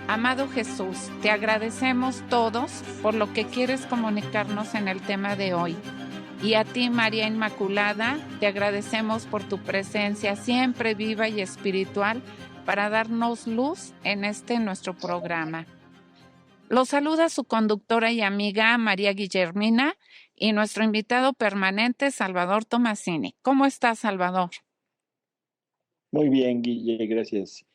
Amado Jesús, te agradecemos todos por lo que quieres comunicarnos en el tema de hoy. Y a ti, María Inmaculada, te agradecemos por tu presencia siempre viva y espiritual para darnos luz en nuestro programa. Los saluda su conductora y amiga María Guillermina y nuestro invitado permanente, Salvador Tomasini. ¿Cómo estás, Salvador? Muy bien, Guille, gracias.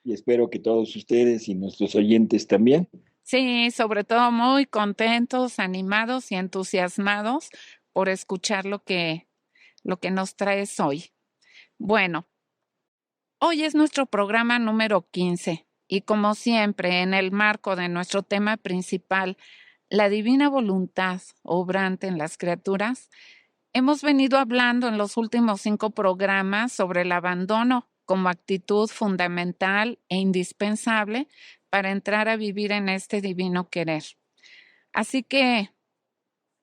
Y espero que todos ustedes y nuestros oyentes también. Sí, sobre todo muy contentos, animados y entusiasmados por escuchar lo que nos traes hoy. Bueno, hoy es nuestro programa número 15 y como siempre, en el marco de nuestro tema principal, la divina voluntad obrante en las criaturas, hemos venido hablando en los últimos 5 programas sobre el abandono como actitud fundamental e indispensable para entrar a vivir en este divino querer. Así que,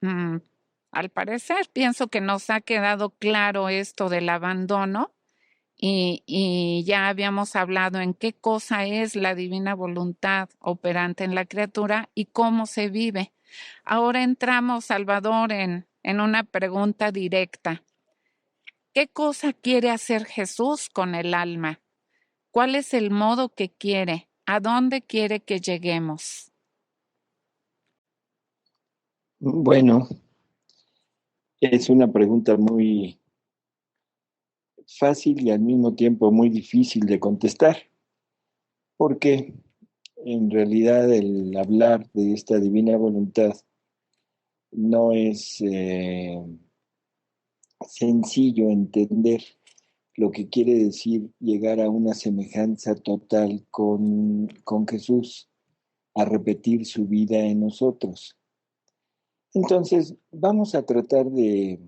al parecer, pienso que nos ha quedado claro esto del abandono y ya habíamos hablado en qué cosa es la divina voluntad operante en la criatura y cómo se vive. Ahora entramos, Salvador, en una pregunta directa. ¿Qué cosa quiere hacer Jesús con el alma? ¿Cuál es el modo que quiere? ¿A dónde quiere que lleguemos? Bueno, es una pregunta muy fácil y al mismo tiempo muy difícil de contestar, porque en realidad el hablar de esta divina voluntad no es sencillo entender lo que quiere decir llegar a una semejanza total con Jesús, a repetir su vida en nosotros. Entonces, vamos a tratar de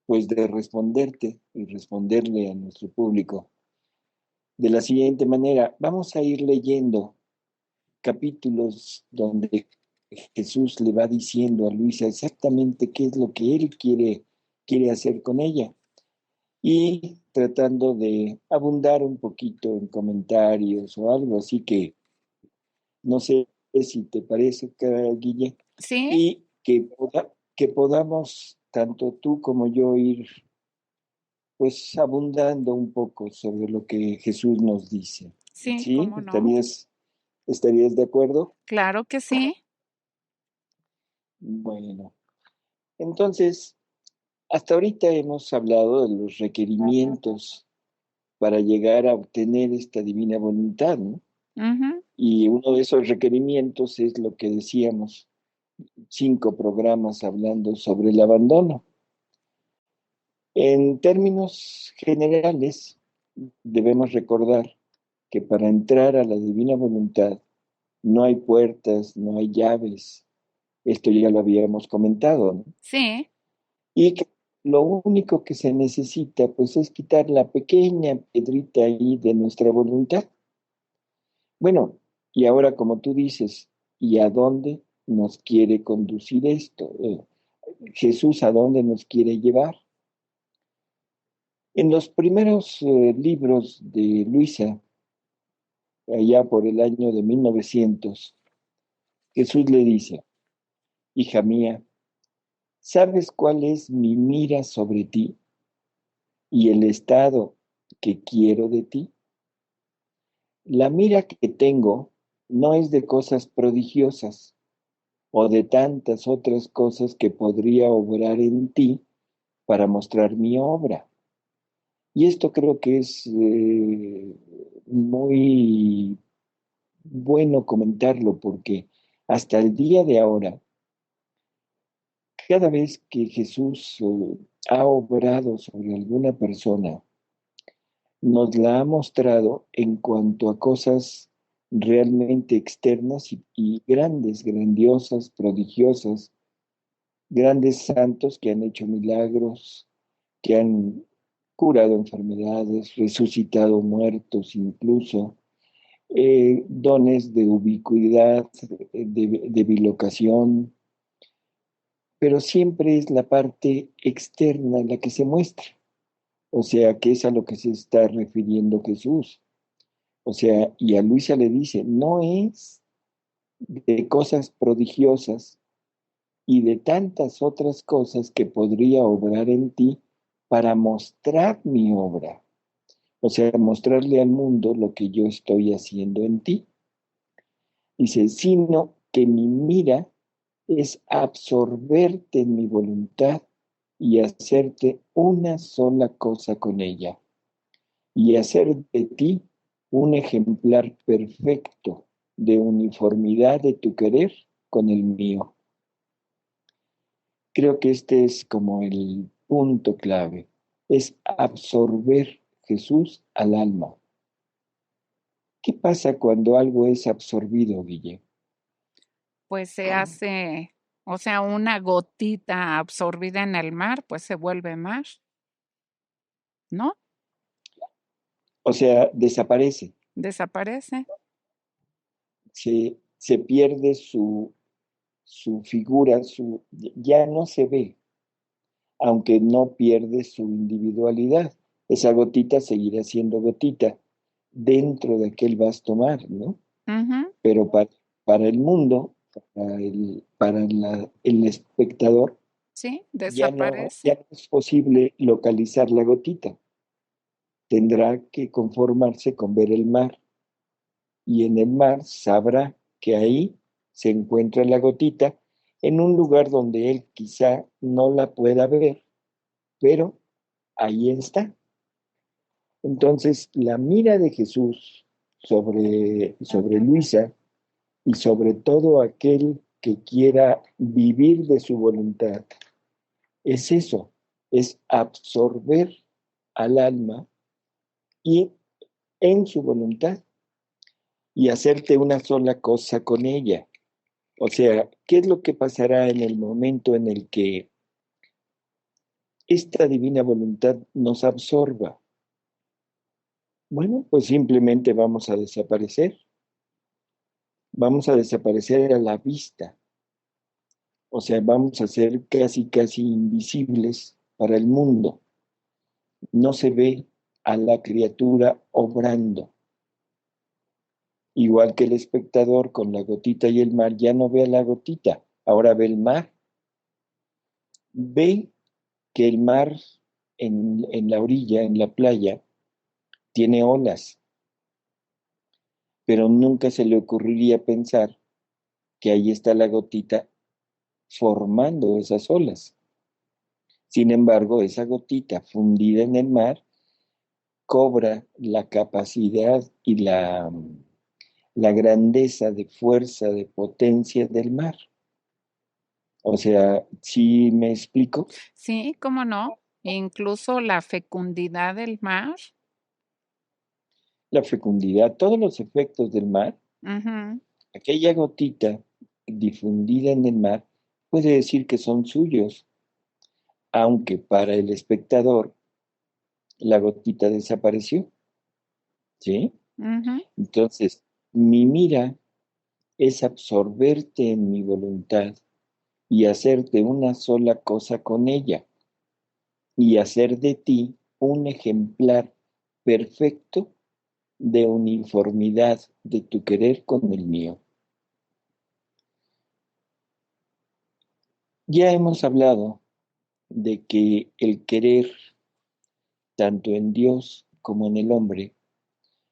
responderte y responderle a nuestro público de la siguiente manera. Vamos a ir leyendo capítulos donde Jesús le va diciendo a Luisa exactamente qué es lo que él quiere hacer con ella y tratando de abundar un poquito en comentarios o algo así que no sé si te parece, Guille, ¿Sí? y que podamos, tanto tú como yo, ir pues abundando un poco sobre lo que Jesús nos dice. Sí, ¿Sí? ¿cómo no? ¿Estarías de acuerdo? Claro que sí. Bueno, entonces, hasta ahorita hemos hablado de los requerimientos para llegar a obtener esta divina voluntad, ¿no? Ujú. Y uno de esos requerimientos es lo que decíamos, 5 programas hablando sobre el abandono. En términos generales, debemos recordar que para entrar a la divina voluntad no hay puertas, no hay llaves. Esto ya lo habíamos comentado, ¿no? Sí, Y que lo único que se necesita, pues, es quitar la pequeña piedrita ahí de nuestra voluntad. Bueno, y ahora como tú dices, ¿y a dónde nos quiere conducir esto? Jesús, ¿a dónde nos quiere llevar? En los primeros libros de Luisa, allá por el año de 1900, Jesús le dice, hija mía, ¿sabes cuál es mi mira sobre ti y el estado que quiero de ti? La mira que tengo no es de cosas prodigiosas o de tantas otras cosas que podría obrar en ti para mostrar mi obra. Y esto creo que es muy bueno comentarlo porque hasta el día de ahora, cada vez que Jesús ha obrado sobre alguna persona, nos la ha mostrado en cuanto a cosas realmente externas y grandes, grandiosas, prodigiosas, grandes santos que han hecho milagros, que han curado enfermedades, resucitado muertos incluso, dones de ubicuidad, de bilocación, pero siempre es la parte externa la que se muestra, o sea que es a lo que se está refiriendo Jesús. O sea, y a Luisa le dice, no es de cosas prodigiosas y de tantas otras cosas que podría obrar en ti para mostrar mi obra. O sea, mostrarle al mundo lo que yo estoy haciendo en ti. Dice, sino que mi mira es absorberte en mi voluntad y hacerte una sola cosa con ella, y hacer de ti un ejemplar perfecto de uniformidad de tu querer con el mío. Creo que este es como el punto clave, es absorber Jesús al alma. ¿Qué pasa cuando algo es absorbido, Guille? Pues se hace, o sea, una gotita absorbida en el mar, pues se vuelve mar, ¿no? O sea, desaparece, Desaparece. se pierde su figura, ya no se ve, aunque no pierde su individualidad. Esa gotita seguirá siendo gotita dentro de aquel vasto mar, ¿no? Ujú, Pero para el mundo, el espectador, sí, ya desaparece. no es posible localizar la gotita. Tendrá que conformarse con ver el mar, y en el mar sabrá que ahí se encuentra la gotita en un lugar donde él quizá no la pueda ver, pero ahí está. Entonces, la mira de Jesús sobre Luisa y sobre todo aquel que quiera vivir de su voluntad es eso, es absorber al alma y en su voluntad y hacerte una sola cosa con ella. O sea, ¿qué es lo que pasará en el momento en el que esta divina voluntad nos absorba? Bueno, pues simplemente vamos a desaparecer a la vista, o sea, vamos a ser casi, casi invisibles para el mundo. No se ve a la criatura obrando. Igual que el espectador con la gotita y el mar ya no ve a la gotita, ahora ve el mar. Ve que el mar en la orilla, en la playa, tiene olas, pero nunca se le ocurriría pensar que ahí está la gotita formando esas olas. Sin embargo, esa gotita fundida en el mar cobra la capacidad y la grandeza de fuerza, de potencia del mar. O sea, ¿sí me explico? Sí, cómo no. Incluso la fecundidad del mar. La fecundidad, todos los efectos del mar, Ujú, aquella gotita difundida en el mar, puede decir que son suyos, aunque para el espectador la gotita desapareció, ¿sí? ujú. Entonces, mi mira es absorberte en mi voluntad y hacerte una sola cosa con ella y hacer de ti un ejemplar perfecto de uniformidad de tu querer con el mío. Ya hemos hablado de que el querer, tanto en Dios como en el hombre,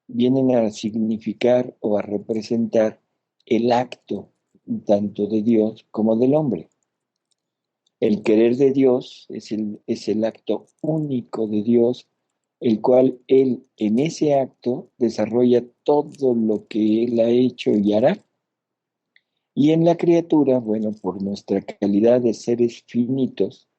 vienen a significar o a representar el acto tanto de Dios como del hombre. El querer de Dios es el acto único de Dios, el cual Él en ese acto desarrolla todo lo que Él ha hecho y hará. Y en la criatura, bueno, por nuestra calidad de seres finitos,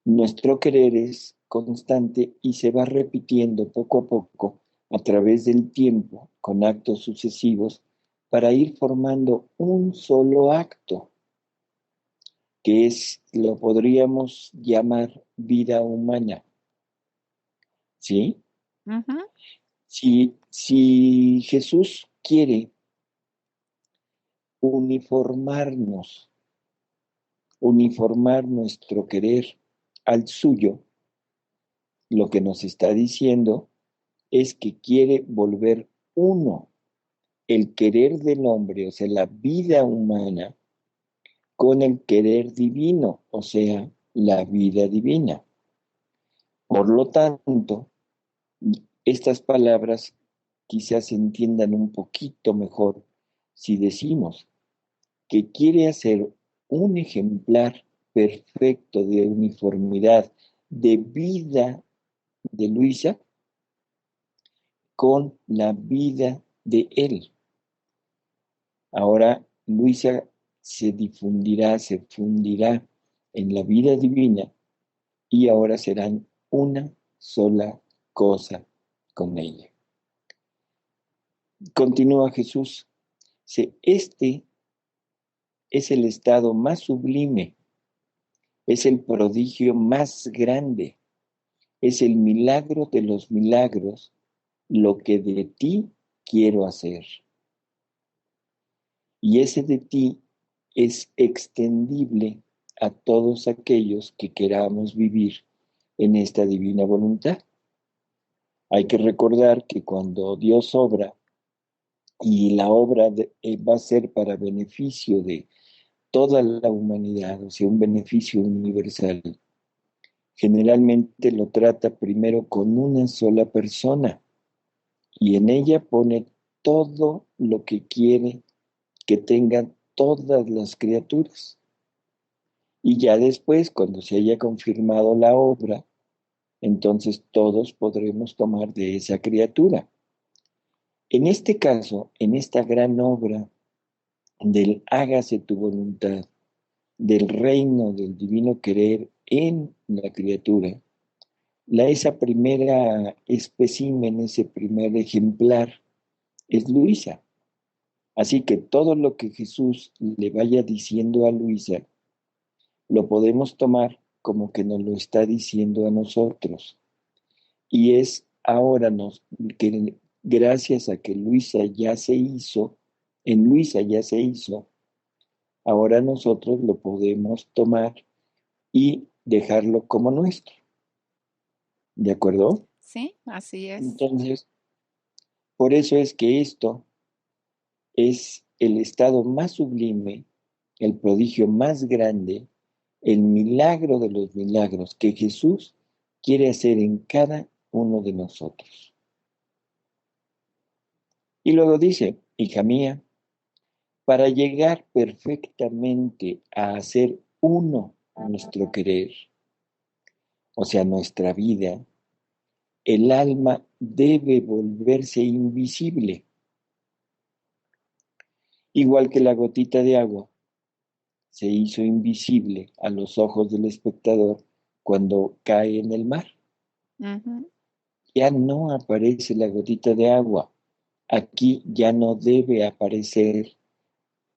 nuestro querer es constante y se va repitiendo poco a poco a través del tiempo con actos sucesivos para ir formando un solo acto, que es, lo podríamos llamar vida humana, ¿sí? Ujú, Si Jesús quiere uniformarnos, uniformar nuestro querer al suyo, lo que nos está diciendo es que quiere volver uno el querer del hombre, o sea, la vida humana, con el querer divino, o sea, la vida divina. Por lo tanto, estas palabras quizás se entiendan un poquito mejor si decimos que quiere hacer un ejemplar perfecto de uniformidad de vida de Luisa con la vida de él. Ahora Luisa se difundirá, se fundirá en la vida divina y ahora serán una sola cosa con ella. Continúa Jesús. Este es el estado más sublime, es el prodigio más grande, es el milagro de los milagros, lo que de ti quiero hacer. Y ese de ti es extendible a todos aquellos que queramos vivir en esta divina voluntad. Hay que recordar que cuando Dios obra, y la obra va a ser para beneficio de toda la humanidad, o sea, un beneficio universal, generalmente lo trata primero con una sola persona y en ella pone todo lo que quiere que tengan todas las criaturas. Y ya después, cuando se haya confirmado la obra, entonces todos podremos tomar de esa criatura. En este caso, en esta gran obra del hágase tu voluntad, del reino del divino querer en la criatura, esa primera espécimen, ese primer ejemplar, es Luisa. Así que todo lo que Jesús le vaya diciendo a Luisa, lo podemos tomar como que nos lo está diciendo a nosotros. Y es ahora que gracias a que Luisa ya se hizo, en Luisa ya se hizo, ahora nosotros lo podemos tomar y dejarlo como nuestro. ¿De acuerdo? Sí, así es. Entonces, por eso es que esto es el estado más sublime, el prodigio más grande, el milagro de los milagros que Jesús quiere hacer en cada uno de nosotros. Y luego dice, hija mía, para llegar perfectamente a hacer uno nuestro querer, o sea, nuestra vida, el alma debe volverse invisible, igual que la gotita de agua se hizo invisible a los ojos del espectador cuando cae en el mar. Ujú. Ya no aparece la gotita de agua. Aquí ya no debe aparecer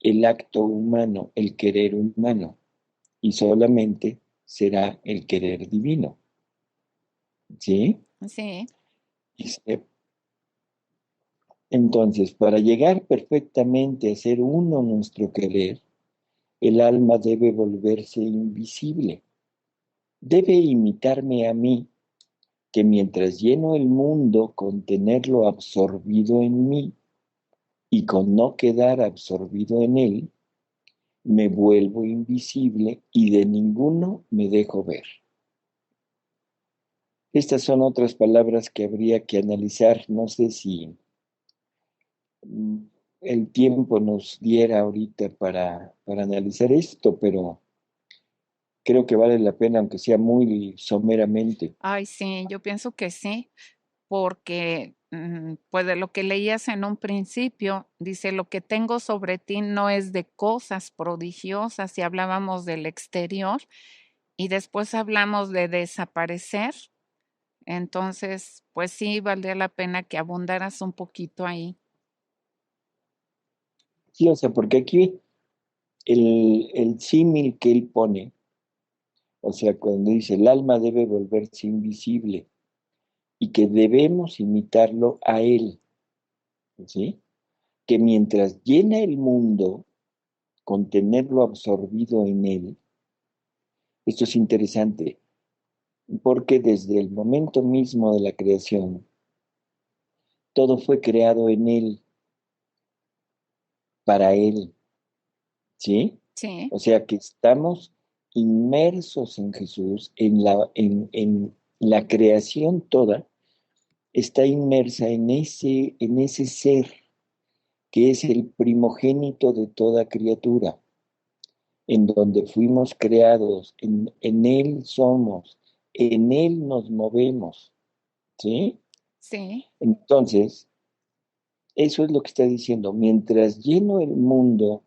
el acto humano, el querer humano, y solamente será el querer divino. ¿Sí? Sí, Dice, entonces, para llegar perfectamente a ser uno nuestro querer, el alma debe volverse invisible. Debe imitarme a mí, que mientras lleno el mundo con tenerlo absorbido en mí y con no quedar absorbido en él, me vuelvo invisible y de ninguno me dejo ver. Estas son otras palabras que habría que analizar. No sé si mm, el tiempo nos diera ahorita para analizar esto, pero creo que vale la pena, aunque sea muy someramente. ay, sí, yo pienso que sí, porque pues de lo que leías en un principio, dice, lo que tengo sobre ti no es de cosas prodigiosas, y hablábamos del exterior, y después hablamos de desaparecer. Entonces, pues sí, valdría la pena que abundaras un poquito ahí. Sí, o sea, porque aquí el símil que él pone, o sea, cuando dice el alma debe volverse invisible y que debemos imitarlo a él, ¿sí? Que mientras llena el mundo con tenerlo absorbido en él, esto es interesante, porque desde el momento mismo de la creación, todo fue creado en Él, para Él, ¿sí? Sí, O sea que estamos inmersos en Jesús, en la creación toda, está inmersa en ese ser que es el primogénito de toda criatura, en donde fuimos creados, en Él somos, en Él nos movemos, ¿sí? sí, Entonces, eso es lo que está diciendo. Mientras lleno el mundo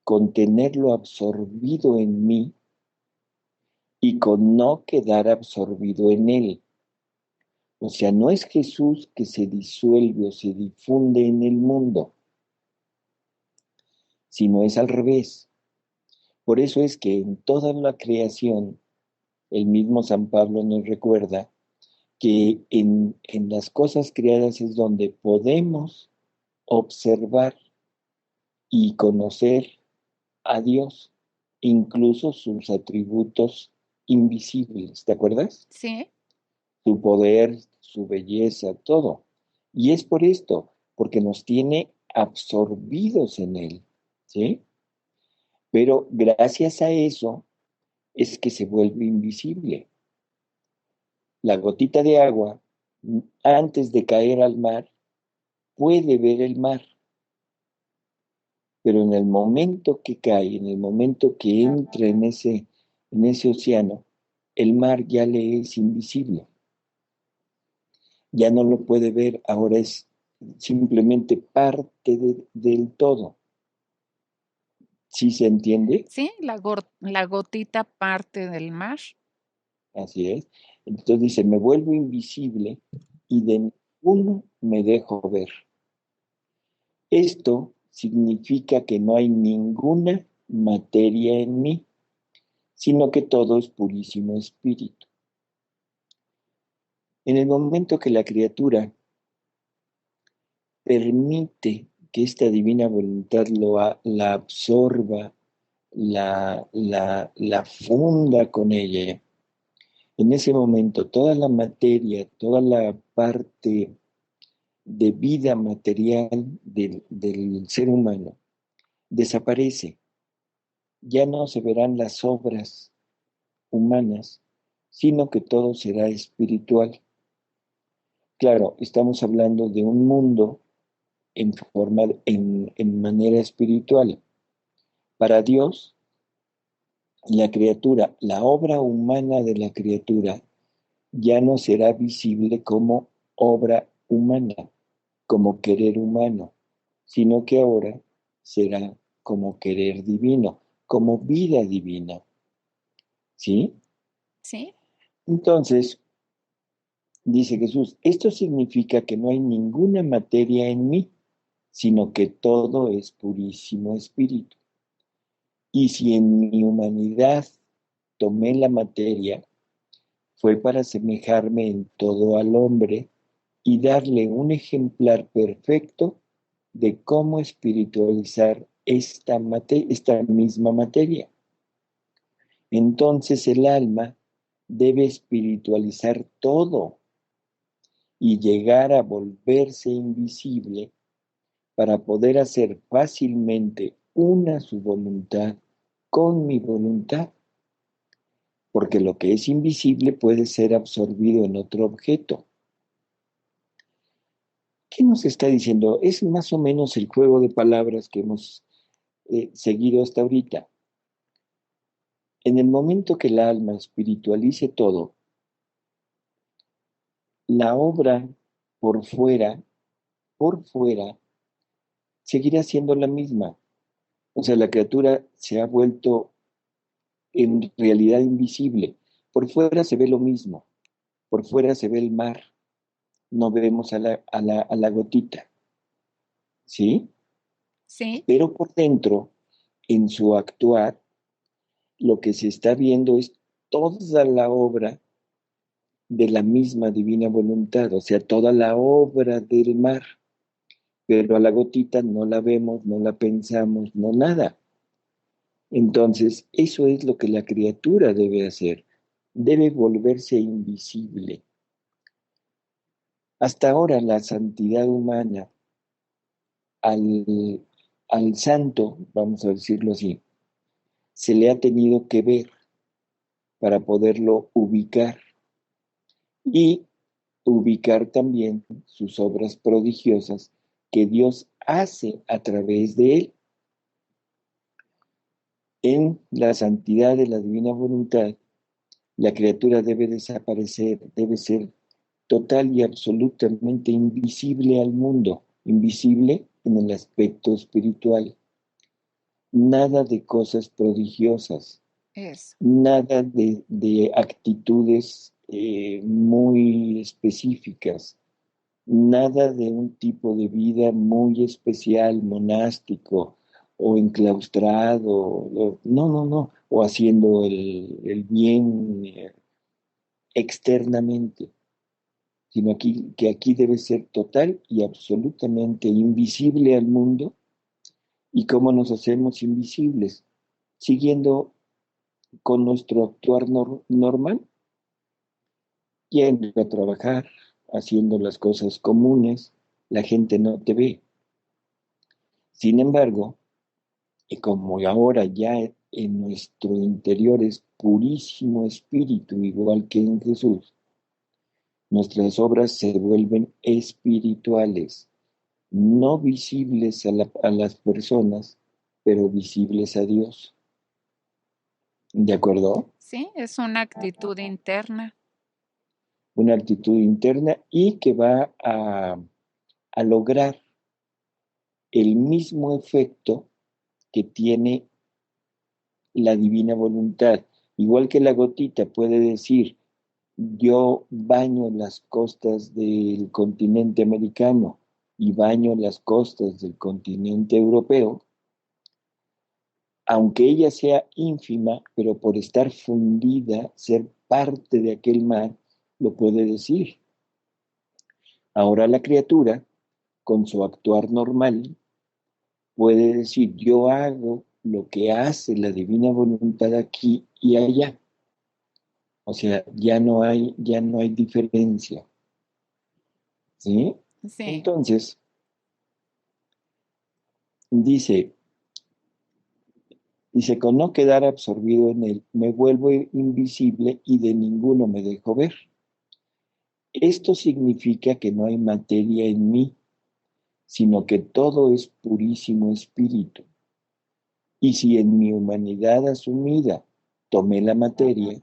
con tenerlo absorbido en mí y con no quedar absorbido en Él. O sea, no es Jesús que se disuelve o se difunde en el mundo, sino es al revés. Por eso es que en toda la creación, el mismo San Pablo nos recuerda que en las cosas creadas es donde podemos observar y conocer a Dios, incluso sus atributos invisibles, ¿te acuerdas? sí, Su poder, su belleza, todo. Y es por esto, porque nos tiene absorbidos en Él, ¿sí? Pero gracias a eso es que se vuelve invisible. La gotita de agua, antes de caer al mar, puede ver el mar, pero en el momento que cae, en el momento que entra en ese océano, el mar ya le es invisible, ya no lo puede ver, ahora es simplemente parte del todo. ¿Sí se entiende? sí, la gotita parte del mar. Así es. Entonces dice, me vuelvo invisible y de ninguno me dejo ver. Esto significa que no hay ninguna materia en mí, sino que todo es purísimo espíritu. En el momento que la criatura permite que esta divina voluntad la absorba, la funda con ella, en ese momento toda la materia, toda la parte de vida material del ser humano desaparece. Ya no se verán las obras humanas, sino que todo será espiritual. Claro, estamos hablando de un mundo en manera espiritual. Para Dios, la criatura, la obra humana de la criatura, ya no será visible como obra humana, como querer humano, sino que ahora será como querer divino, como vida divina. ¿Sí? Sí, Entonces, dice Jesús, esto significa que no hay ninguna materia en mí, sino que todo es purísimo espíritu. Y si en mi humanidad tomé la materia, fue para asemejarme en todo al hombre y darle un ejemplar perfecto de cómo espiritualizar esta misma materia. Entonces el alma debe espiritualizar todo y llegar a volverse invisible para poder hacer fácilmente una su voluntad con mi voluntad, porque lo que es invisible puede ser absorbido en otro objeto. ¿Qué nos está diciendo? Es más o menos el juego de palabras que hemos seguido hasta ahorita. En el momento que el alma espiritualice todo, la obra por por fuera, seguirá siendo la misma. O sea, la criatura se ha vuelto en realidad invisible. Por fuera se ve lo mismo, por fuera se ve el mar, no vemos a la gotita, ¿sí? sí, Pero por dentro, en su actuar, lo que se está viendo es toda la obra de la misma divina voluntad, o sea, toda la obra del mar, pero a la gotita no la vemos, no la pensamos, no nada. Entonces, eso es lo que la criatura debe hacer, debe volverse invisible. Hasta ahora la santidad humana al, al santo, vamos a decirlo así, se le ha tenido que ver para poderlo ubicar y ubicar también sus obras prodigiosas que Dios hace a través de él. En la santidad de la divina voluntad, la criatura debe desaparecer, debe ser total y absolutamente invisible al mundo, invisible en el aspecto espiritual. Nada de cosas prodigiosas, Eso. nada de actitudes muy específicas, nada de un tipo de vida muy especial, monástico o enclaustrado, no, no, no, o haciendo el bien externamente, sino que aquí debe ser total y absolutamente invisible al mundo. ¿Y cómo nos hacemos invisibles? Siguiendo con nuestro actuar normal, yendo a trabajar, haciendo las cosas comunes, la gente no te ve. Sin embargo, y como ahora ya en nuestro interior es purísimo espíritu, igual que en Jesús, nuestras obras se vuelven espirituales, no visibles a las personas, pero visibles a Dios. ¿De acuerdo? Sí, es una actitud interna. Una actitud interna y que va a lograr el mismo efecto que tiene la divina voluntad. Igual que la gotita puede decir, yo baño las costas del continente americano y baño las costas del continente europeo, aunque ella sea ínfima, pero por estar fundida, ser parte de aquel mar, lo puede decir. Ahora la criatura, con su actuar normal, puede decir, yo hago lo que hace la divina voluntad aquí y allá. O sea, ya no hay diferencia. ¿Sí? Sí, Entonces, dice, con no quedar absorbido en él, me vuelvo invisible y de ninguno me dejo ver. Esto significa que no hay materia en mí, sino que todo es purísimo espíritu. Y si en mi humanidad asumida tomé la materia,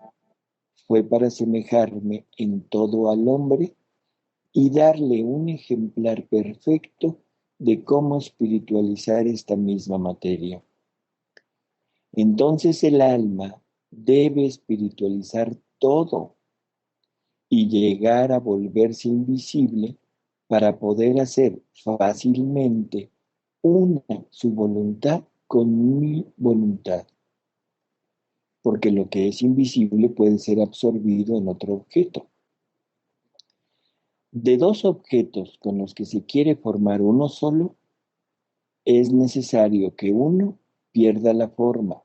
fue para asemejarme en todo al hombre y darle un ejemplar perfecto de cómo espiritualizar esta misma materia. Entonces el alma debe espiritualizar todo y llegar a volverse invisible para poder hacer fácilmente una su voluntad con mi voluntad, porque lo que es invisible puede ser absorbido en otro objeto. De dos objetos con los que se quiere formar uno solo, es necesario que uno pierda la forma.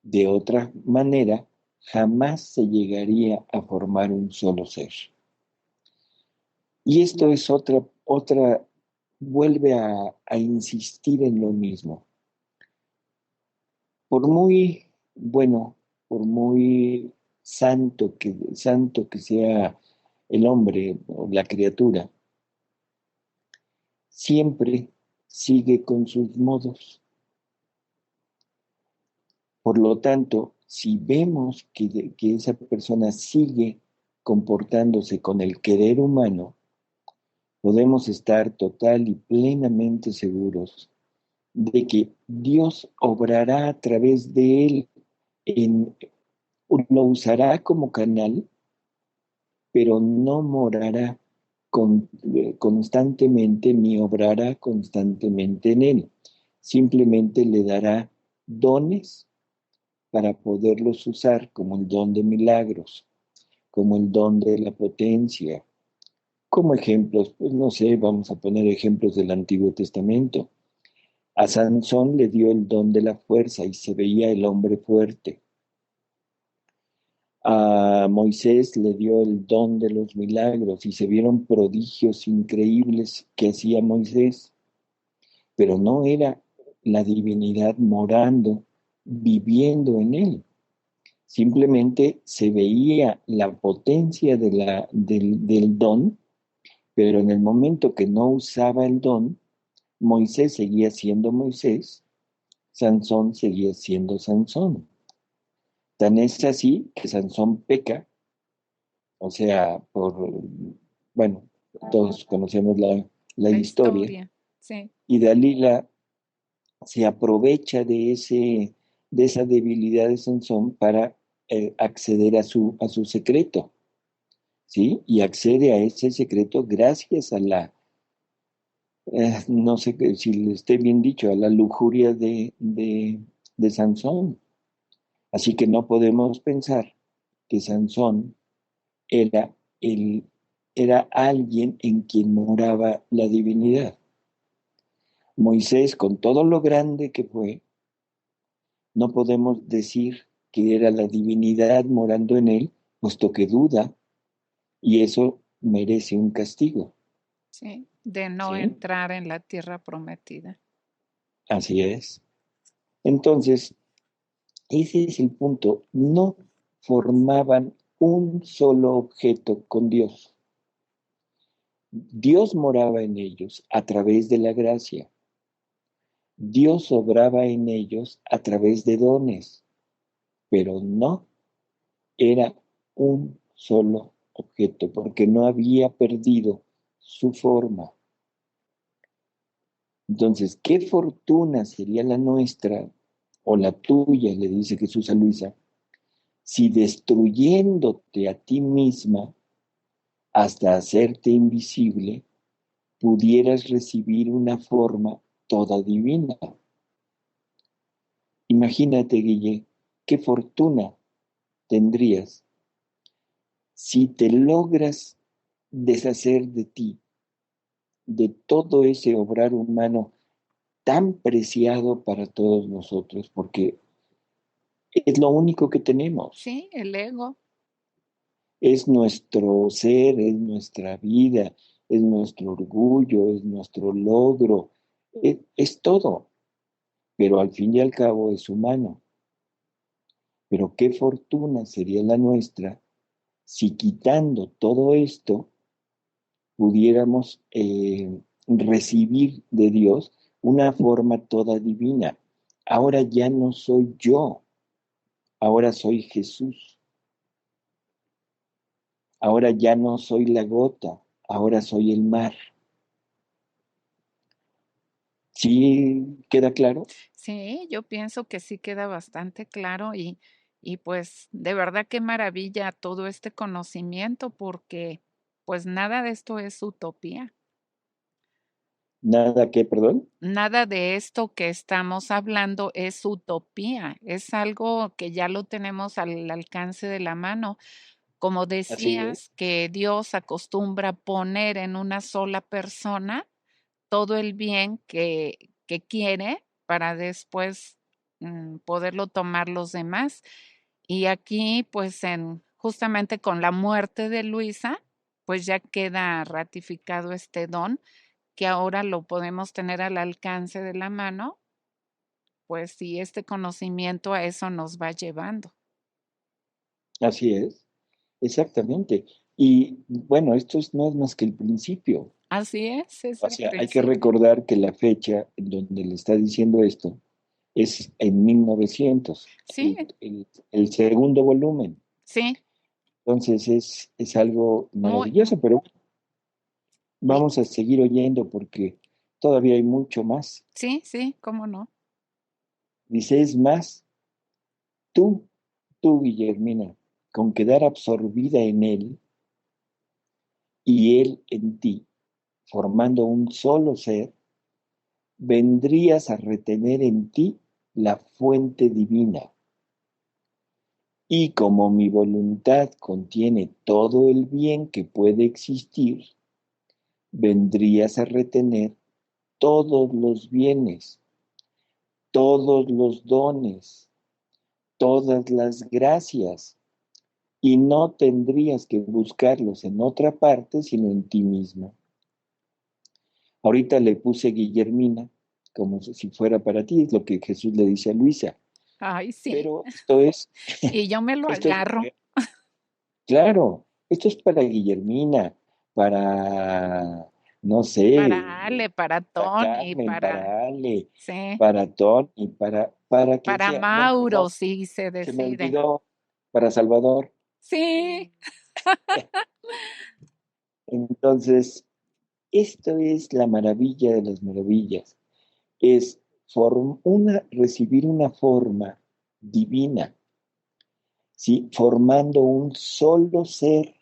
De otra manera, jamás se llegaría a formar un solo ser. Y esto es vuelve a insistir en lo mismo. Por muy bueno, por muy santo que sea el hombre o la criatura, siempre sigue con sus modos. Por lo tanto, si vemos que esa persona sigue comportándose con el querer humano, podemos estar total y plenamente seguros de que Dios obrará a través de él, en, lo usará como canal, pero no morará constantemente ni obrará constantemente en él. Simplemente le dará dones para poderlos usar como el don de milagros, como el don de la potencia, como ejemplos, pues no sé, vamos a poner ejemplos del Antiguo Testamento. A Sansón le dio el don de la fuerza y se veía el hombre fuerte. A Moisés le dio el don de los milagros y se vieron prodigios increíbles que hacía Moisés, pero no era la divinidad morando, viviendo en él. Simplemente se veía la potencia del don, pero en el momento que no usaba el don, Moisés seguía siendo Moisés, Sansón seguía siendo Sansón. Tan es así que Sansón peca, o sea, bueno, todos conocemos la La historia, historia, sí, y Dalila se aprovecha de esa debilidad de Sansón para acceder a su secreto, ¿sí? Y accede a ese secreto gracias a no sé si esté bien dicho, a la lujuria de Sansón. Así que no podemos pensar que Sansón era, el, era alguien en quien moraba la divinidad. Moisés, con todo lo grande que fue, no podemos decir que era la divinidad morando en él, puesto que duda, y eso merece un castigo. sí, de no ¿Sí? entrar en la tierra prometida. Así es. Entonces, ese es el punto. No formaban un solo objeto con Dios. Dios moraba en ellos a través de la gracia. Dios obraba en ellos a través de dones, pero no era un solo objeto, porque no había perdido su forma. Entonces, ¿qué fortuna sería la nuestra o la tuya, le dice Jesús a Luisa, si destruyéndote a ti misma hasta hacerte invisible, pudieras recibir una forma toda divina? Imagínate, Guille, qué fortuna tendrías si te logras deshacer de ti, de todo ese obrar humano tan preciado para todos nosotros, porque es lo único que tenemos. Sí, el ego, Es nuestro ser, es nuestra vida, es nuestro orgullo, es nuestro logro, es todo, pero al fin y al cabo es humano. Pero qué fortuna sería la nuestra si quitando todo esto pudiéramos recibir de Dios una forma toda divina. Ahora ya no soy yo, ahora soy Jesús. Ahora ya no soy la gota, ahora soy el mar. ¿Sí queda claro? sí, yo pienso que sí queda bastante claro y pues de verdad qué maravilla todo este conocimiento porque pues nada de esto es utopía. Nada que, perdón. Nada de esto que estamos hablando es utopía, es algo que ya lo tenemos al alcance de la mano. Como Así es, decías, que Dios acostumbra poner en una sola persona todo el bien que quiere para después poderlo tomar los demás. Y aquí, pues, justamente con la muerte de Luisa, pues ya queda ratificado este don que ahora lo podemos tener al alcance de la mano, pues si este conocimiento a eso nos va llevando. así es, exactamente. Y bueno, no es más que el principio. Así es O el sea, hay que principio. recordar que la fecha en donde le está diciendo esto es en 1900, Sí, el segundo volumen. sí, Entonces es algo muy, maravilloso, pero y vamos a seguir oyendo porque todavía hay mucho más. sí, sí, cómo no. Dice, es más, Guillermina, con quedar absorbida en él y él en ti, formando un solo ser, vendrías a retener en ti la fuente divina. Y como mi voluntad contiene todo el bien que puede existir, vendrías a retener todos los bienes, todos los dones, todas las gracias, y no tendrías que buscarlos en otra parte, sino en ti mismo. Ahorita le puse Guillermina, como si fuera para ti, es lo que Jesús le dice a Luisa. Ay, sí. Pero esto es, Y yo me lo esto es agarro claro, esto es para Guillermina, para, no sé, para Ale, para para Tony, Carmen, para, para Ale, sí, para Tony, para quien para sea. Bueno, Mauro, no, si se se me decide. olvidó, para Salvador. Sí, Entonces, esto es la maravilla de las maravillas, es recibir una forma divina, ¿sí? Formando un solo ser.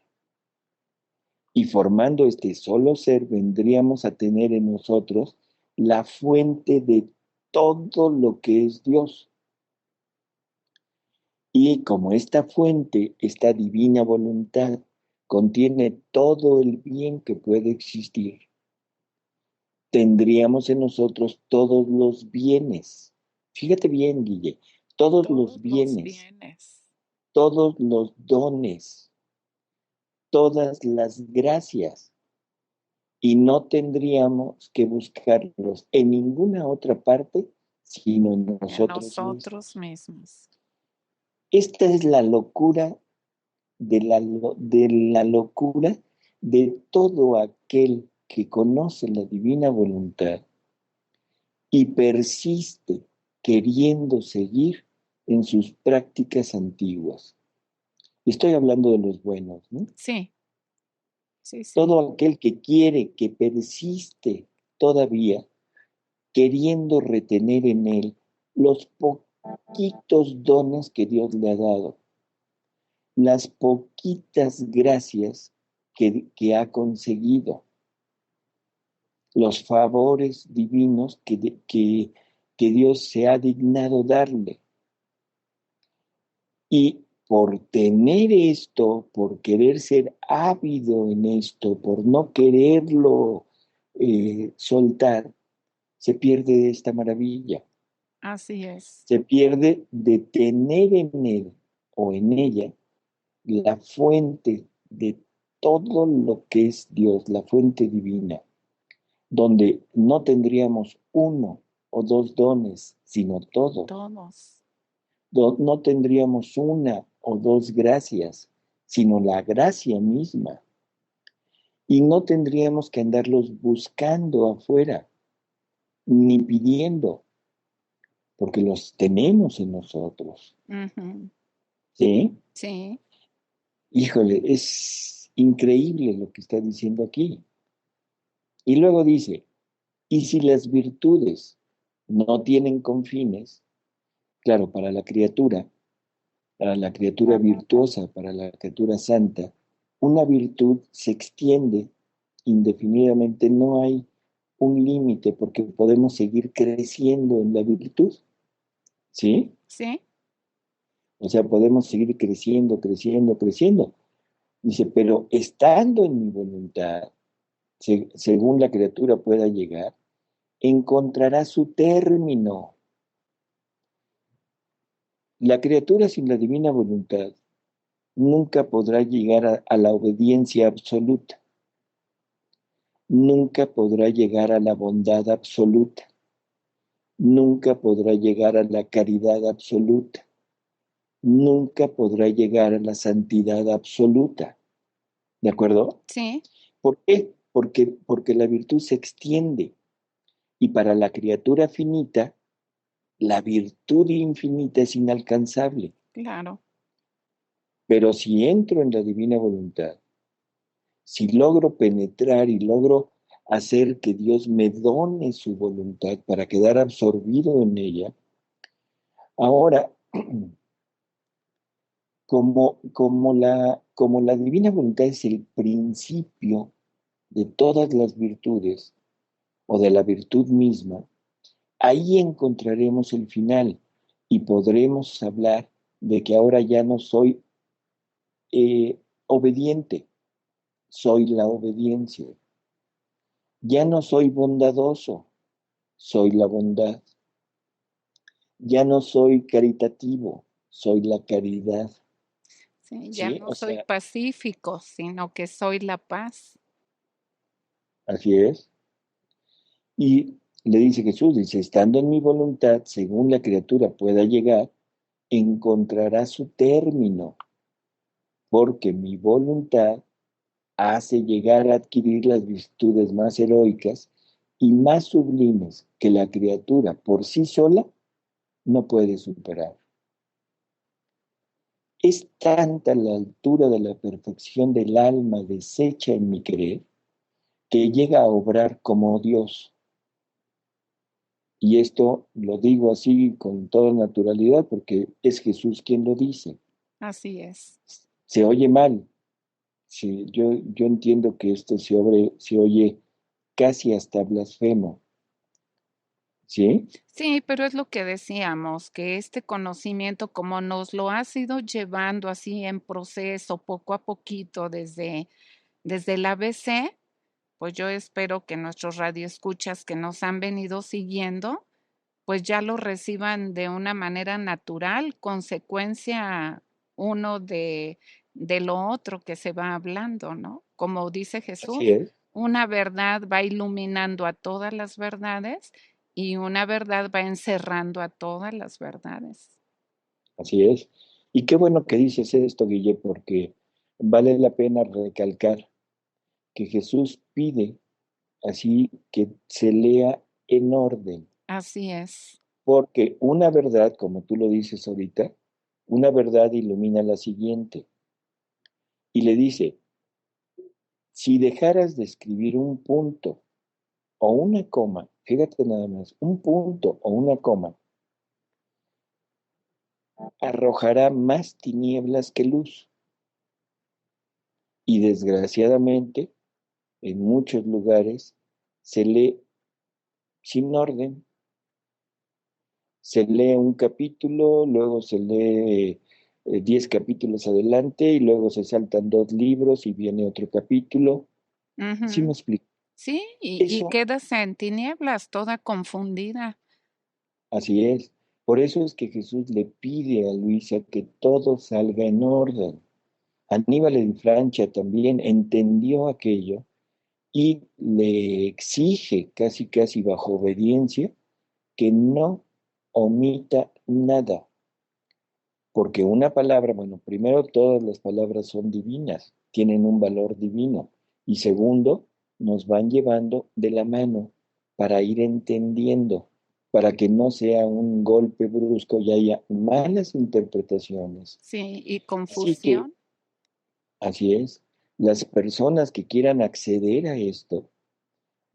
Y formando este solo ser, vendríamos a tener en nosotros la fuente de todo lo que es Dios. Y como esta fuente, esta divina voluntad, contiene todo el bien que puede existir, tendríamos en nosotros todos los bienes. Fíjate bien, Guille, todos los todos los bienes, bienes. todos los dones, todas las gracias, y no tendríamos que buscarlos en ninguna otra parte, sino en En nosotros nosotros mismos. mismos. Esta es la locura de la locura de todo aquel que conoce la divina voluntad y persiste queriendo seguir en sus prácticas antiguas. Estoy hablando de los buenos, ¿no? Sí, sí, sí. Todo aquel que quiere, que persiste todavía queriendo retener en él los poquitos dones que Dios le ha dado, las poquitas gracias que ha conseguido, los favores divinos que Dios se ha dignado darle. Y por tener esto, por querer ser ávido en esto, por no quererlo soltar, se pierde esta maravilla. Así es. Se pierde de tener en él o en ella la fuente de todo lo que es Dios, la fuente divina, donde no tendríamos uno o dos dones, sino todos. Todos. No tendríamos una o dos gracias, sino la gracia misma. Y no tendríamos que andarlos buscando afuera, ni pidiendo, porque los tenemos en nosotros. Ujú. ¿Sí? Sí, Híjole, es increíble lo que está diciendo aquí. Y luego dice, y si las virtudes no tienen confines, claro, para la criatura virtuosa, para la criatura santa, una virtud se extiende indefinidamente, no hay un límite porque podemos seguir creciendo en la virtud, ¿sí? sí, O sea, podemos seguir creciendo, creciendo, creciendo. Dice, pero estando en mi voluntad, según la criatura pueda llegar, encontrará su término. La criatura sin la divina voluntad nunca podrá llegar a la obediencia absoluta, nunca podrá llegar a la bondad absoluta, nunca podrá llegar a la caridad absoluta, nunca podrá llegar a la santidad absoluta. ¿De acuerdo? sí, ¿Por qué? Porque la virtud se extiende y para la criatura finita, la virtud infinita es inalcanzable. claro. Pero si entro en la divina voluntad, si logro penetrar y logro hacer que Dios me done su voluntad para quedar absorbido en ella, ahora, como la divina voluntad es el principio de todas las virtudes o de la virtud misma, ahí encontraremos el final y podremos hablar de que ahora ya no soy obediente, soy la obediencia. Ya no soy bondadoso, soy la bondad. Ya no soy caritativo, soy la caridad. Sí, ya ¿sí? no O soy sea, pacífico, sino que soy la paz. así es. Y le dice Jesús, dice, estando en mi voluntad, según la criatura pueda llegar, encontrará su término, porque mi voluntad hace llegar a adquirir las virtudes más heroicas y más sublimes que la criatura por sí sola no puede superar. Es tanta la altura de la perfección del alma deshecha en mi querer que llega a obrar como Dios. Y esto lo digo así con toda naturalidad porque es Jesús quien lo dice. Así es. Se oye mal. Sí, yo entiendo que esto se oye casi hasta blasfemo. ¿Sí? Sí, pero es lo que decíamos, que este conocimiento, como nos lo has ido llevando así en proceso, poco a poquito, desde el ABC, pues yo espero que nuestros radioescuchas que nos han venido siguiendo, pues ya lo reciban de una manera natural, consecuencia uno de lo otro que se va hablando, ¿no? Como dice Así Jesús, es, una verdad va iluminando a todas las verdades y una verdad va encerrando a todas las verdades. así es. Y qué bueno que dices esto, Guille, porque vale la pena recalcar que Jesús pide así que se lea en orden, Así es, porque una verdad, como tú lo dices ahorita, una verdad ilumina la siguiente. Y le dice, si dejaras de escribir un punto o una coma, fíjate nada más, un punto o una coma, arrojará más tinieblas que luz. Y desgraciadamente, en muchos lugares se lee sin orden. Se lee un capítulo, luego se lee 10 capítulos adelante y luego se saltan 2 libros y viene otro capítulo. ¿Sí me ujú, explico? sí, y Eso, quedas en tinieblas, toda confundida. así es. Por eso es que Jesús le pide a Luisa que todo salga en orden. Aníbal de Francia también entendió aquello y le exige casi casi bajo obediencia que no omita nada, porque una palabra, bueno, primero todas las palabras son divinas, tienen un valor divino, y segundo, nos van llevando de la mano para ir entendiendo, para que no sea un golpe brusco y haya malas interpretaciones. Sí, y Así que, confusión. así es, las personas que quieran acceder a esto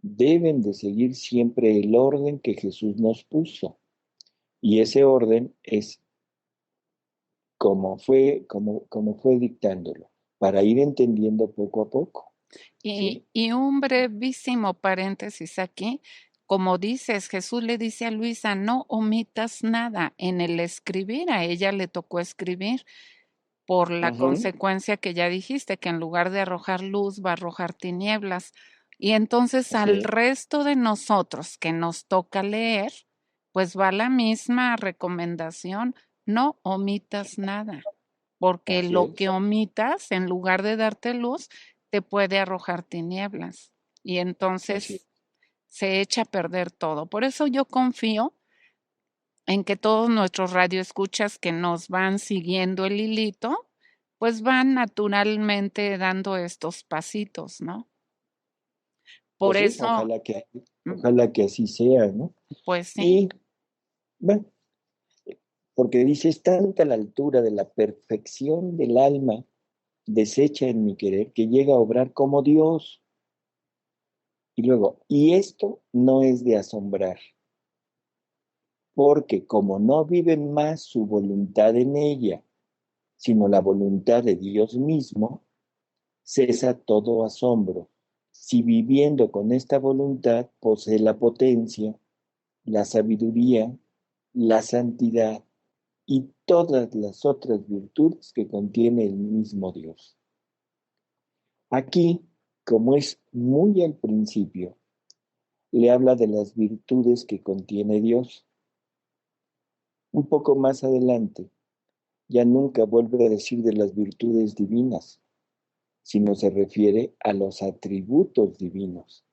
deben de seguir siempre el orden que Jesús nos puso. Y ese orden es como fue dictándolo, para ir entendiendo poco a poco, ¿sí? Y un brevísimo paréntesis aquí. Como dices, Jesús le dice a Luisa, no omitas nada en el escribir. A ella le tocó escribir por la Ujú, consecuencia que ya dijiste, que en lugar de arrojar luz va a arrojar tinieblas. Y entonces así al es, resto de nosotros que nos toca leer, pues va la misma recomendación, no omitas nada, porque así lo que es, omitas, en lugar de darte luz, te puede arrojar tinieblas. Y así es. entonces se echa a perder todo. Por eso yo confío en que todos nuestros radioescuchas que nos van siguiendo el hilito, pues van naturalmente dando estos pasitos, ¿no? Por Pues sí, eso, mm, ojalá que así sea, ¿no? pues sí, Y, bueno, porque dice, es tanta la altura de la perfección del alma deshecha en mi querer que llega a obrar como Dios. Y luego, y esto no es de asombrar, porque como no vive más su voluntad en ella, sino la voluntad de Dios mismo, cesa todo asombro. Si viviendo con esta voluntad posee la potencia, la sabiduría, la santidad y todas las otras virtudes que contiene el mismo Dios. Aquí, como es muy al principio, le habla de las virtudes que contiene Dios. Un poco más adelante ya nunca vuelve a decir de las virtudes divinas, sino se refiere a los atributos divinos.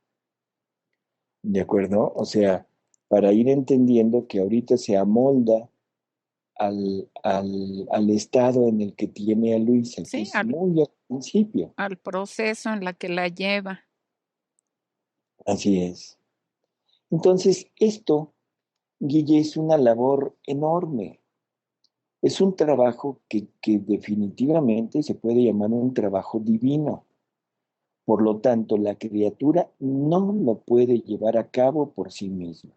¿De acuerdo? O sea, para ir entendiendo que ahorita se amolda al estado en el que tiene a Luisa, que Sí, es muy al principio. al proceso en la que la lleva. Así es. Entonces, esto, Guille, es una labor enorme. Es un trabajo que definitivamente se puede llamar un trabajo divino. Por lo tanto, la criatura no lo puede llevar a cabo por sí misma.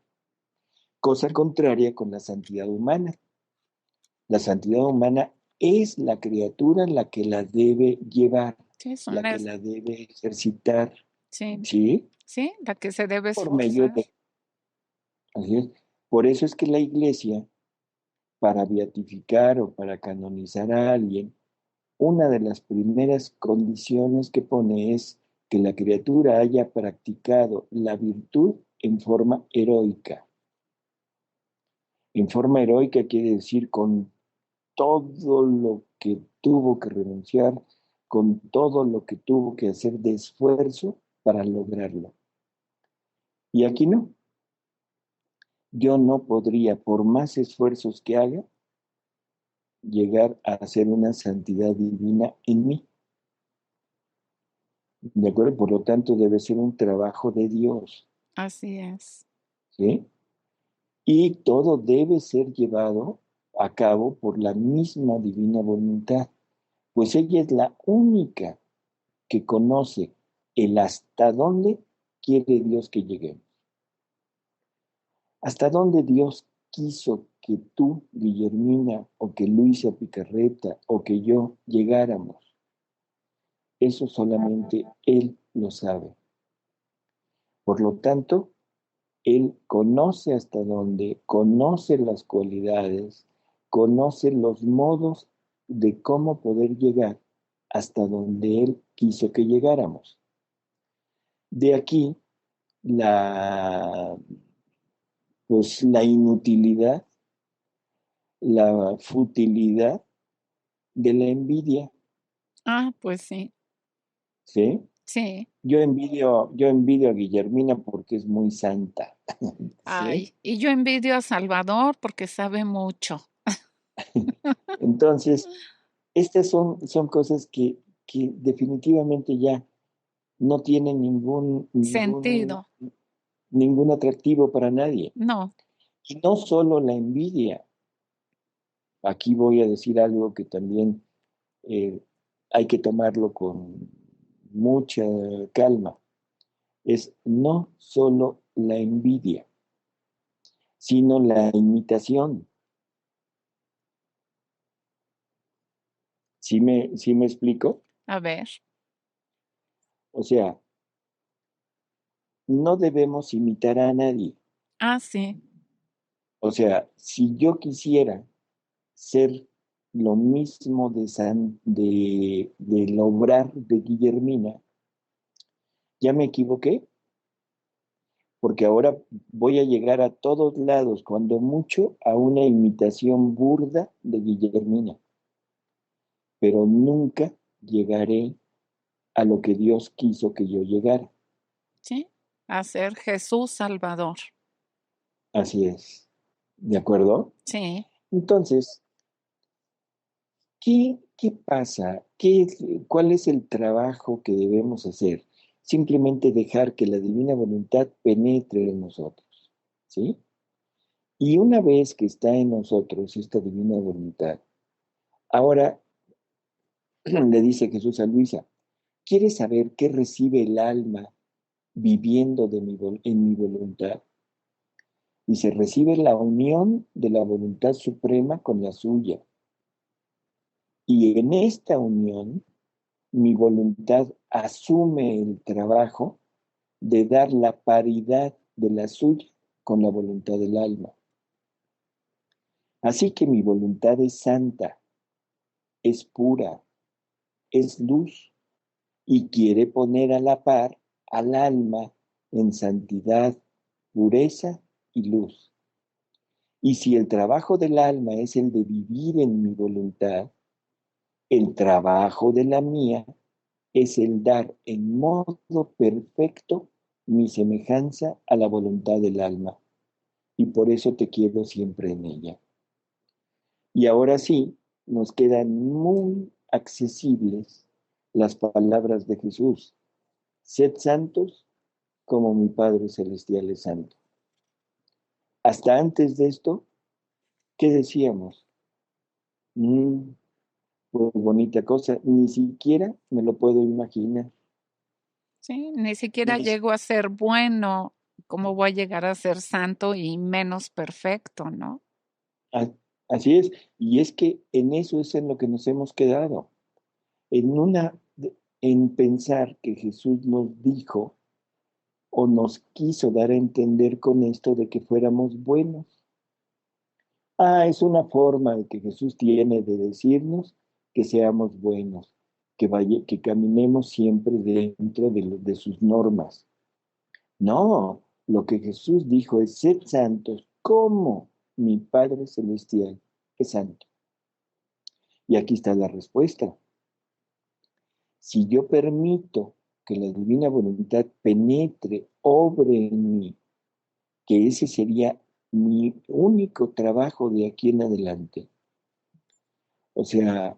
Cosa contraria con la santidad humana. La santidad humana es la criatura la que la debe llevar, Sí, es la una, que la debe ejercitar, sí, ¿sí? sí, la que se debe Por medio esforzar. de... Así es. Por eso es que la iglesia, para beatificar o para canonizar a alguien, una de las primeras condiciones que pone es que la criatura haya practicado la virtud en forma heroica. En forma heroica quiere decir con todo lo que tuvo que renunciar, con todo lo que tuvo que hacer de esfuerzo para lograrlo. Y aquí no. Yo no podría, por más esfuerzos que haga, llegar a hacer una santidad divina en mí. ¿De acuerdo? Por lo tanto, debe ser un trabajo de Dios. Así es. ¿Sí? Y todo debe ser llevado a cabo por la misma divina voluntad, pues ella es la única que conoce el hasta dónde quiere Dios que lleguemos. Hasta dónde Dios quiso que tú, Guillermina, o que Luisa Picarreta, o que yo llegáramos. Eso solamente Él lo sabe. Por lo tanto, Él conoce hasta dónde, conoce las cualidades, conoce los modos de cómo poder llegar hasta donde Él quiso que llegáramos. De aquí la, pues, la inutilidad, la futilidad de la envidia, Ah, pues sí, ¿sí? sí. Yo envidio a Guillermina porque es muy santa, ¿sí? Ay, y yo envidio a Salvador porque sabe mucho. Entonces, estas son cosas que definitivamente ya no tienen Sentido. ningún atractivo para nadie. No, Y no solo la envidia. Aquí voy a decir algo que también eh, hay que tomarlo con mucha calma. Es no solo la envidia, sino la imitación. ¿Sí me explico? a ver. O sea, no debemos imitar a nadie. Ah, sí, O sea, si yo quisiera ser lo mismo del obrar de Guillermina, ya me equivoqué, porque ahora voy a llegar a todos lados, cuando mucho, a una imitación burda de Guillermina, pero nunca llegaré a lo que Dios quiso que yo llegara. sí. A ser Jesús Salvador. Así es. ¿De acuerdo? Sí. Entonces, ¿qué pasa? ¿Cuál es el trabajo que debemos hacer? Simplemente dejar que la divina voluntad penetre en nosotros, ¿sí? Y una vez que está en nosotros esta divina voluntad, ahora le dice Jesús a Luisa, ¿quieres saber qué recibe el alma viviendo en mi voluntad? Dice, recibe la unión de la voluntad suprema con la suya. Y en esta unión, mi voluntad asume el trabajo de dar la paridad de la suya con la voluntad del alma. Así que mi voluntad es santa, es pura, es luz y quiere poner a la par al alma en santidad, pureza y luz. Y si el trabajo del alma es el de vivir en mi voluntad, el trabajo de la mía es el dar en modo perfecto mi semejanza a la voluntad del alma. Y por eso te quiero siempre en ella. Y ahora sí, nos quedan muy accesibles las palabras de Jesús. Sed santos como mi Padre Celestial es santo. Hasta antes de esto, ¿qué decíamos? Pues bonita cosa, ni siquiera me lo puedo imaginar. Sí, ni siquiera Ni- llego a ser bueno, ¿cómo voy a llegar a ser santo y menos perfecto, no? a- Así es, y es que en eso es en lo que nos hemos quedado, en en pensar que Jesús nos dijo o nos quiso dar a entender con esto de que fuéramos buenos. Es una forma que Jesús tiene de decirnos que seamos buenos, que caminemos siempre dentro de sus normas. No, lo que Jesús dijo es: sed santos como mi Padre Celestial es santo. Y aquí está la respuesta. Si yo permito que la divina voluntad penetre, obre en mí, que ese sería mi único trabajo de aquí en adelante. O sea,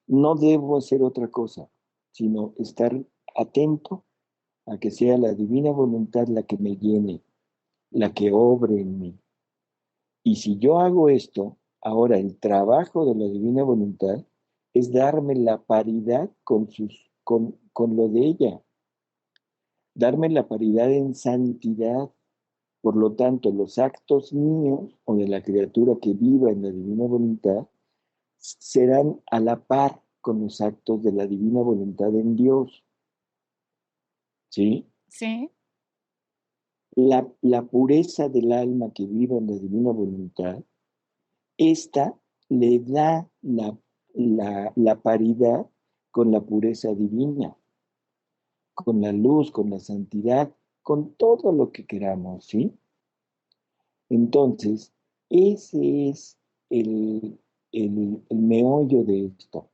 no debo hacer otra cosa, sino estar atento a que sea la divina voluntad la que me llene, la que obre en mí. Y si yo hago esto, ahora el trabajo de la divina voluntad es darme la paridad con lo de ella, darme la paridad en santidad. Por lo tanto, los actos míos o de la criatura que viva en la divina voluntad serán a la par con los actos de la divina voluntad en Dios. ¿Sí? Sí, La pureza del alma que viva en la divina voluntad, esta le da la paridad con la pureza divina, con la luz, con la santidad, con todo lo que queramos, ¿sí? Entonces, ese es el meollo de esto.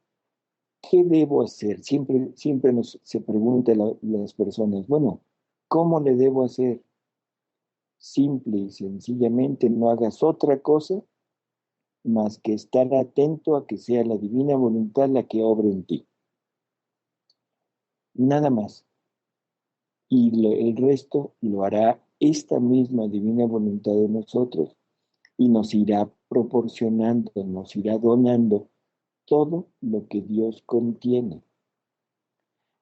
¿Qué debo hacer? Siempre se preguntan las personas, bueno, ¿cómo le debo hacer? Simple y sencillamente no hagas otra cosa más que estar atento a que sea la divina voluntad la que obre en ti. Nada más. Y el resto lo hará esta misma divina voluntad de nosotros y nos irá proporcionando, nos irá donando todo lo que Dios contiene.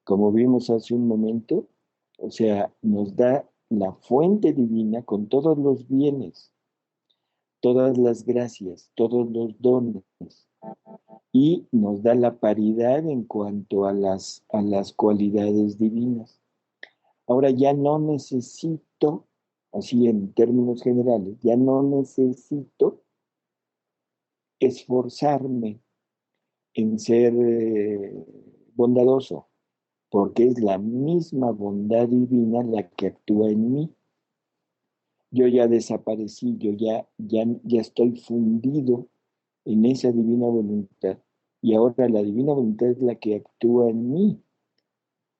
Como vimos hace un momento, o sea, nos da la fuente divina con todos los bienes, todas las gracias, todos los dones, y nos da la paridad en cuanto a las cualidades divinas. Ahora ya no necesito, así en términos generales, ya no necesito esforzarme en ser bondadoso, porque es la misma bondad divina la que actúa en mí. Yo ya desaparecí, ya estoy fundido en esa divina voluntad. Y ahora la divina voluntad es la que actúa en mí.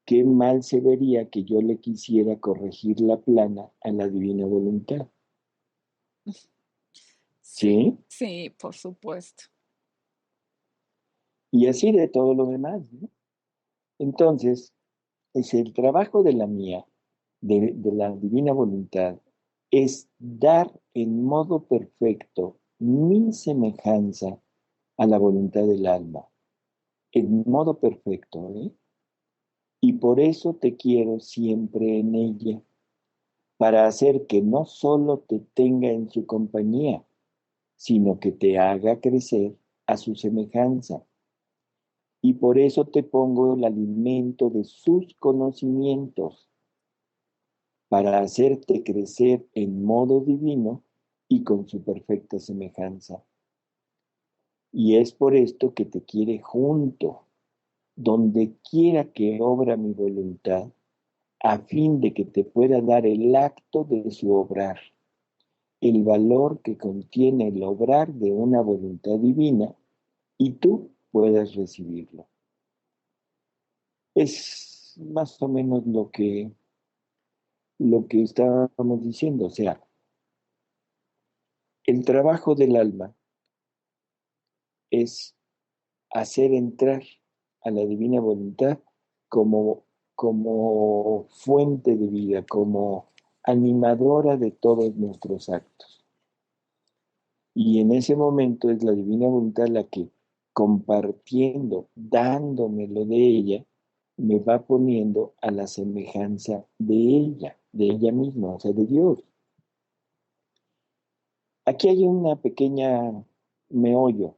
Qué mal se vería que yo le quisiera corregir la plana a la divina voluntad. sí, ¿Sí? sí, por supuesto. Y así de todo lo demás, ¿no? Entonces, es el trabajo de la mía, de la divina voluntad, es dar en modo perfecto mi semejanza a la voluntad del alma, en modo perfecto, ¿eh? Y por eso te quiero siempre en ella, para hacer que no solo te tenga en su compañía, sino que te haga crecer a su semejanza. Y por eso te pongo el alimento de sus conocimientos, para hacerte crecer en modo divino y con su perfecta semejanza. Y es por esto que te quiere junto, donde quiera que obra mi voluntad, a fin de que te pueda dar el acto de su obrar, el valor que contiene el obrar de una voluntad divina y tú puedas recibirlo. Es más o menos lo que estábamos diciendo, o sea, el trabajo del alma es hacer entrar a la divina voluntad como, como fuente de vida, como animadora de todos nuestros actos. Y en ese momento es la divina voluntad la que, compartiendo, dándomelo de ella, me va poniendo a la semejanza de ella misma, o sea, de Dios. Aquí hay una pequeña meollo.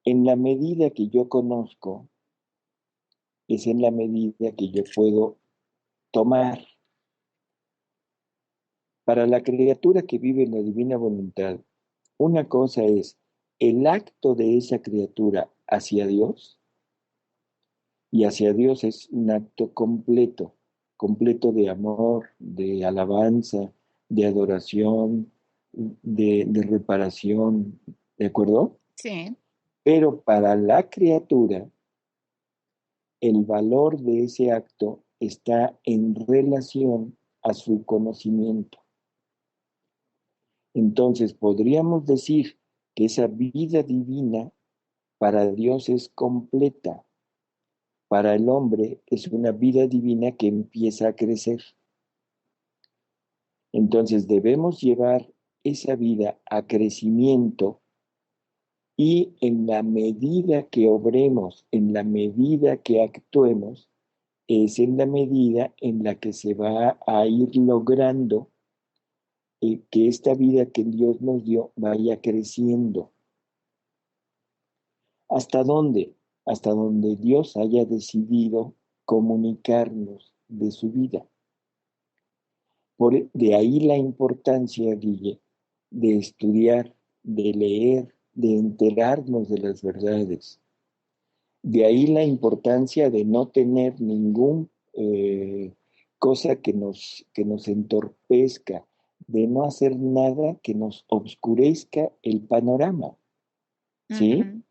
En la medida que yo conozco, es en la medida que yo puedo tomar. Para la criatura que vive en la divina voluntad, una cosa es el acto de esa criatura hacia Dios, y hacia Dios es un acto completo, completo de amor, de alabanza, de adoración, de reparación, ¿de acuerdo? Sí. Pero para la criatura, el valor de ese acto está en relación a su conocimiento. Entonces podríamos decir que esa vida divina para Dios es completa, para el hombre es una vida divina que empieza a crecer. Entonces debemos llevar esa vida a crecimiento y en la medida que obremos, en la medida que actuemos, es en la medida en la que se va a ir logrando que esta vida que Dios nos dio vaya creciendo. ¿Hasta dónde? Hasta donde Dios haya decidido comunicarnos de su vida. De ahí la importancia, Guille, de estudiar, de leer, de enterarnos de las verdades. De ahí la importancia de no tener ningún cosa que nos entorpezca, de no hacer nada que nos obscurezca el panorama, ¿sí? Ujú.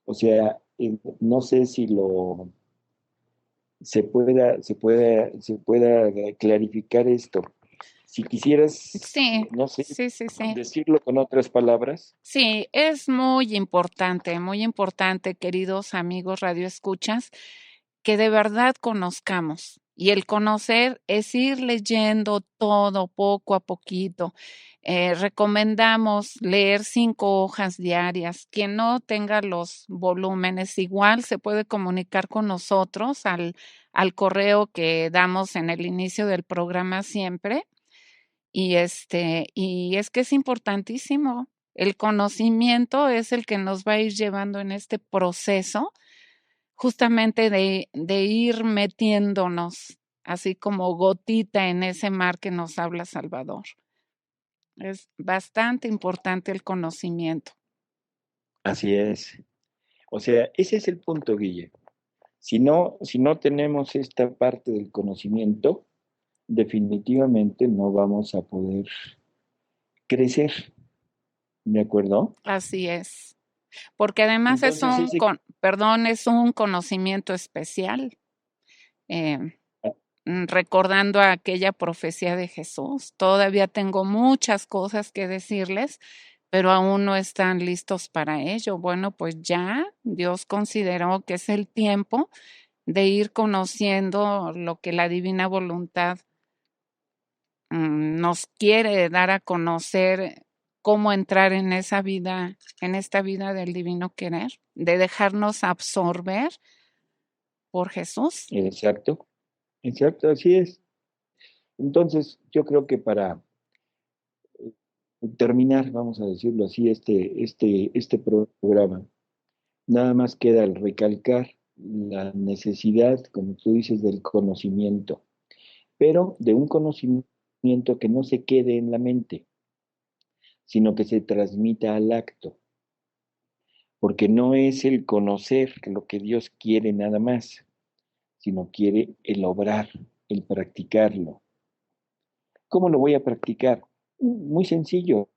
O sea, no sé si se pueda clarificar esto. Si quisieras, Sí, no sé, sí, sí, sí. decirlo con otras palabras. Sí, es muy importante, queridos amigos radioescuchas, que de verdad conozcamos. Y el conocer es ir leyendo todo poco a poquito. Recomendamos leer 5 hojas diarias. Quien no tenga los volúmenes, igual se puede comunicar con nosotros al correo que damos en el inicio del programa siempre. Y es que es importantísimo. El conocimiento es el que nos va a ir llevando en este proceso, justamente de ir metiéndonos, así como gotita en ese mar que nos habla Salvador. Es bastante importante el conocimiento. Así es. O sea, ese es el punto, Guille. Si no tenemos esta parte del conocimiento, definitivamente no vamos a poder crecer, ¿de acuerdo? Así es. Porque además es Entonces, es un conocimiento especial. Eh, Recordando aquella profecía de Jesús. Todavía tengo muchas cosas que decirles, pero aún no están listos para ello. Bueno, pues ya Dios consideró que es el tiempo de ir conociendo lo que la divina voluntad nos quiere dar a conocer, cómo entrar en esa vida, en esta vida del divino querer, de dejarnos absorber por Jesús. exacto, exacto, así es. Entonces, yo creo que para terminar, vamos a decirlo así, este programa, nada más queda el recalcar la necesidad, como tú dices, del conocimiento, pero de un conocimiento que no se quede en la mente, sino que se transmita al acto, porque no es el conocer lo que Dios quiere nada más, sino quiere el obrar, el practicarlo. ¿Cómo lo voy a practicar? Muy sencillo,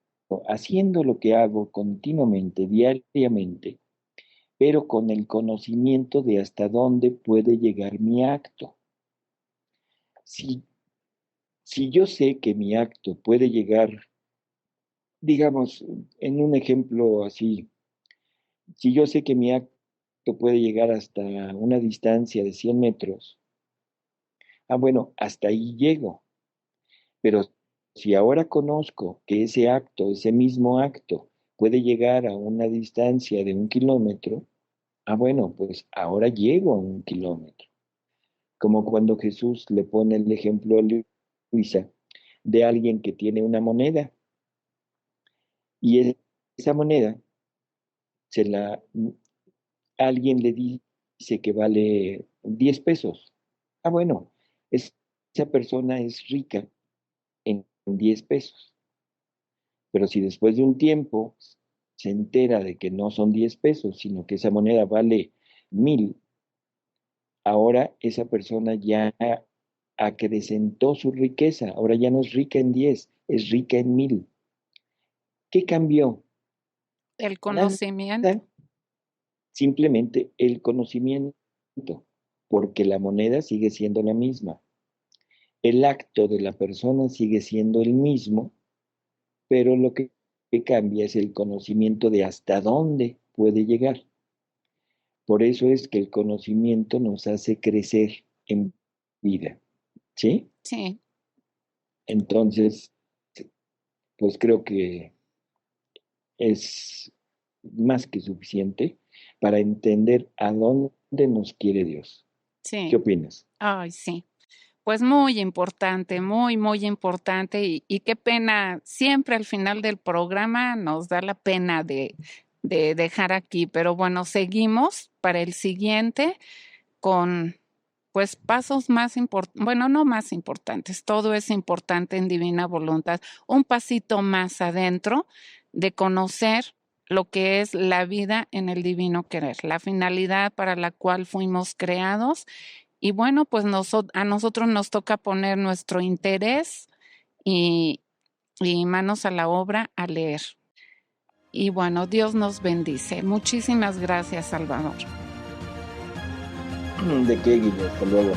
haciendo lo que hago continuamente, diariamente, pero con el conocimiento de hasta dónde puede llegar mi acto. Si, si yo sé que mi acto puede llegar, digamos, en un ejemplo así, si yo sé que mi acto puede llegar hasta una distancia de 100 metros, bueno, hasta ahí llego. Pero si ahora conozco que ese acto, ese mismo acto, puede llegar a una distancia de 1 kilómetro, bueno, pues ahora llego a 1 kilómetro. Como cuando Jesús le pone el ejemplo a Luisa de alguien que tiene una moneda y esa moneda se la, alguien le dice que vale 10 pesos. Bueno, esa persona es rica en 10 pesos. Pero si después de un tiempo se entera de que no son 10 pesos, sino que esa moneda vale 1,000, ahora esa persona ya acrecentó su riqueza, ahora ya no es rica en 10, es rica en 1,000. ¿Qué cambió? El Nada, conocimiento. simplemente el conocimiento, porque la moneda sigue siendo la misma. El acto de la persona sigue siendo el mismo, pero lo que cambia es el conocimiento de hasta dónde puede llegar. Por eso es que el conocimiento nos hace crecer en vida, ¿sí? Sí, Entonces, pues creo que es más que suficiente para entender a dónde nos quiere Dios. ¿Qué sí. opinas? Ay, sí. Pues muy importante, muy, muy importante. Y qué pena, siempre al final del programa nos da la pena de dejar aquí, pero bueno, seguimos para el siguiente con pues pasos más importantes, bueno, no más importantes, todo es importante en Divina Voluntad, un pasito más adentro de conocer lo que es la vida en el divino querer, la finalidad para la cual fuimos creados. Y bueno, pues a nosotros nos toca poner nuestro interés y, y manos a la obra a leer. Y bueno, Dios nos bendice. Muchísimas gracias, Salvador. ¿De qué, Guille? Hasta luego.